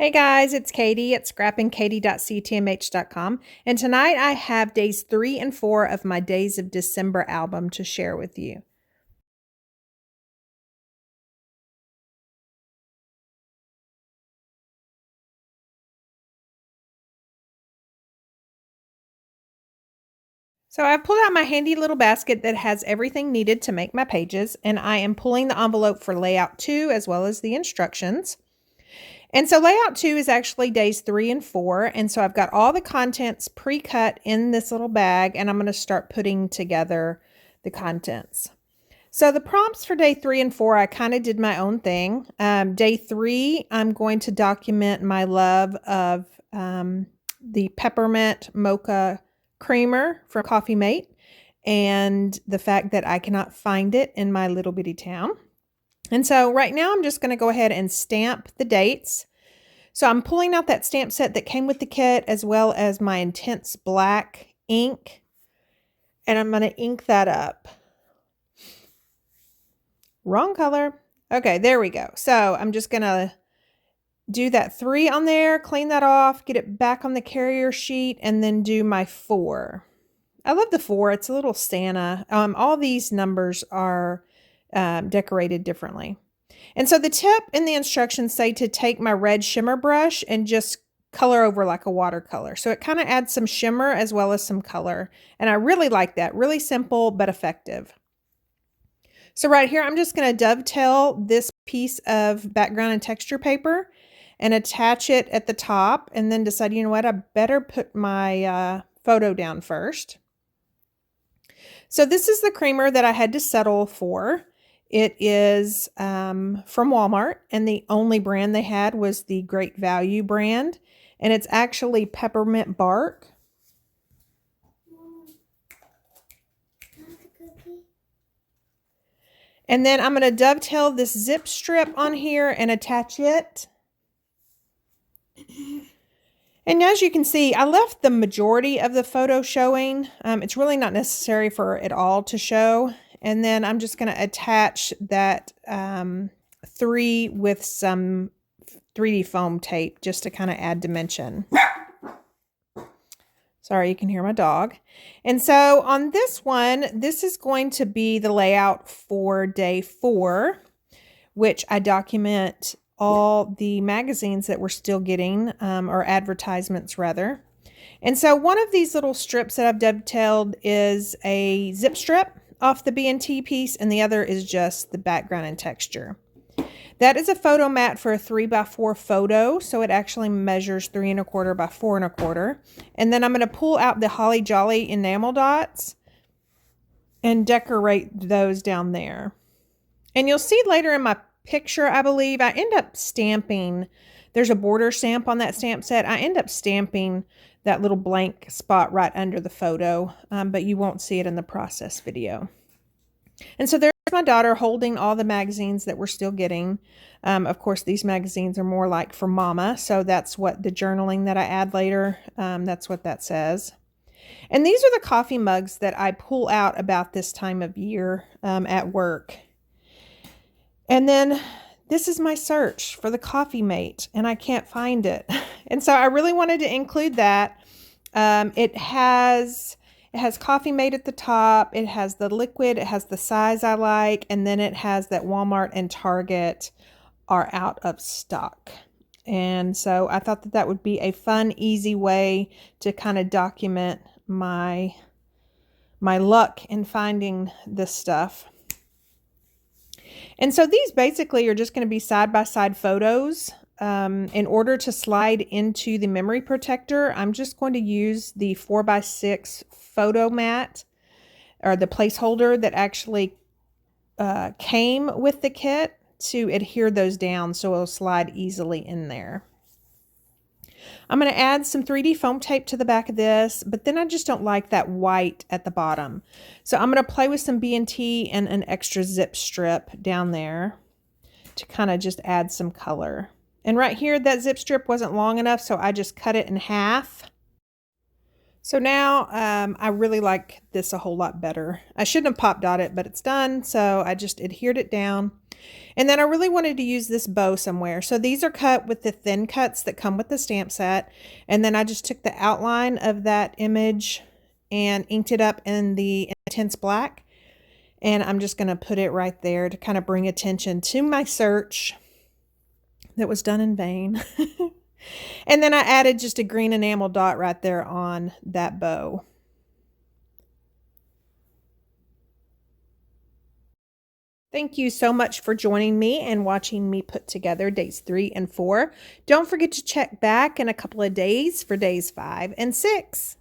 Hey guys, it's Katie at scrappingkatie.ctmh.com, and tonight I have days 3 and 4 of my Days of December album to share with you. So I've pulled out my handy little basket that has everything needed to make my pages, and I am pulling the envelope for layout 2 as well as the instructions. And so layout 2 is actually days 3 and 4, and so I've got all the contents pre-cut in this little bag, and I'm going to start putting together the contents. So the prompts for day 3 and 4, I kind of did my own thing. Day 3, I'm going to document my love of the peppermint mocha creamer from Coffee Mate and the fact that I cannot find it in my little bitty town. And so right now I'm just going to go ahead and stamp the dates. So I'm pulling out that stamp set that came with the kit as well as my intense black ink, and I'm going to ink that up. Wrong color. Okay, there we go. So I'm just going to do that 3 on there, clean that off, get it back on the carrier sheet, and then do my 4. I love the 4. It's a little Santa. All these numbers are decorated differently. And so the tip in the instructions say to take my red shimmer brush and just color over like a watercolor. So it kind of adds some shimmer as well as some color. And I really like that. Really simple but effective. So right here, I'm just going to dovetail this piece of background and texture paper and attach it at the top, and then decide, you know what, I better put my photo down first. So this is the creamer that I had to settle for. It is from Walmart, and the only brand they had was the Great Value brand, and it's actually peppermint bark. And then I'm going to dovetail this zip strip on here and attach it. And as you can see, I left the majority of the photo showing. It's really not necessary for it all to show. And then I'm just going to attach that 3 with some 3D foam tape just to kind of add dimension. Sorry, you can hear my dog. And so on this one, this is going to be the layout for day 4, which I document all the magazines that we're still getting, or advertisements rather. And so one of these little strips that I've dovetailed is a zip strip off the B&T piece, and the other is just the background and texture. That is a photo mat for a 3x4 photo, so it actually measures 3 1/4 by 4 1/4. And then I'm going to pull out the Holly Jolly enamel dots and decorate those down there. And you'll see later in my picture, I believe, I end up stamping. There's a border stamp on that stamp set. I end up stamping that little blank spot right under the photo, but you won't see it in the process video. And so there's my daughter holding all the magazines that we're still getting. Of course, these magazines are more like for mama, so that's what the journaling that I add later, that's what that says. And these are the coffee mugs that I pull out about this time of year at work. And then this is my search for the Coffee Mate, and I can't find it. And so I really wanted to include that. It has Coffee Mate at the top. It has the liquid. It has the size I like. And then it has that Walmart and Target are out of stock. And so I thought that that would be a fun, easy way to kind of document my luck in finding this stuff. And so these basically are just going to be side-by-side photos. In order to slide into the memory protector, I'm just going to use the 4x6 photo mat, or the placeholder that actually came with the kit, to adhere those down so it'll slide easily in there. I'm going to add some 3D foam tape to the back of this, but then I just don't like that white at the bottom. So I'm going to play with some B&T and an extra zip strip down there to kind of just add some color. And right here, that zip strip wasn't long enough, so I just cut it in half. So now I really like this a whole lot better. I shouldn't have pop dotted it, but it's done. So I just adhered it down. And then I really wanted to use this bow somewhere. So these are cut with the thin cuts that come with the stamp set. And then I just took the outline of that image and inked it up in the intense black. And I'm just going to put it right there to kind of bring attention to my search that was done in vain. And then I added just a green enamel dot right there on that bow. Thank you so much for joining me and watching me put together days 3 and 4. Don't forget to check back in a couple of days for days 5 and 6.